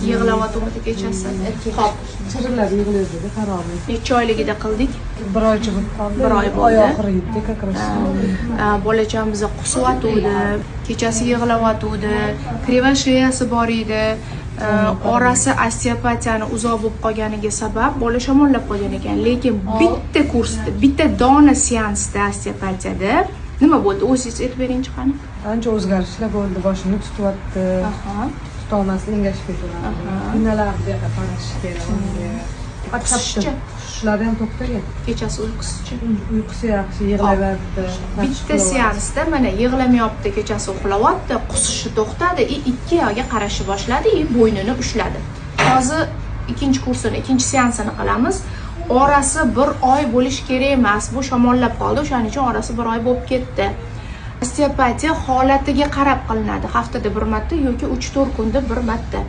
Yig'layotgandi kechasi. Hop. Chirillab yig'laydi, qaramay. Necha oyligida qildik? Bir oycha bo'lib qoldi. Bir oy bo'ldi. Oyoqri yetdi, kakros. Bolacham bizni qusyotgandi, kechasi yig'layotgandi, krivashiyasi bor edi. Orasi osteopatiyani uzoq bo'lib qolganiga sabab bola shamollab qolgan ekan, lekin bitta kursda, bitta dona seansda osteopatiyada nima bo'ldi? O'zingiz aytib beringchi qani? Ancha o'zgarishlar bo'ldi, boshimni tutyapti. Tutolmasdan engashib ketaveradi. Kinalarga qarash kerak. Qattiq tushlari ham to'xtagan. Kechasi uyqusichi? Uyqusi yaxshi, yig'layapti. Bitta seansda mana yig'lamayapti, kechasi uxlayapti, qusishi to'xtadi, ikki oyog'iga qarashni boshladi, bo'ynini ushladi. Hozir ikkinchi kursini, ikkinchi seansini qilamiz. Orasi bir oy bo'lish kerak emas. Bu shamollab qoldi, o'shaning uchun orasi bir oy bo'lib ketdi. Osteopatiya holatiga qarab qilinadi. Haftada bir marta yoki 3-4 kunda bir marta.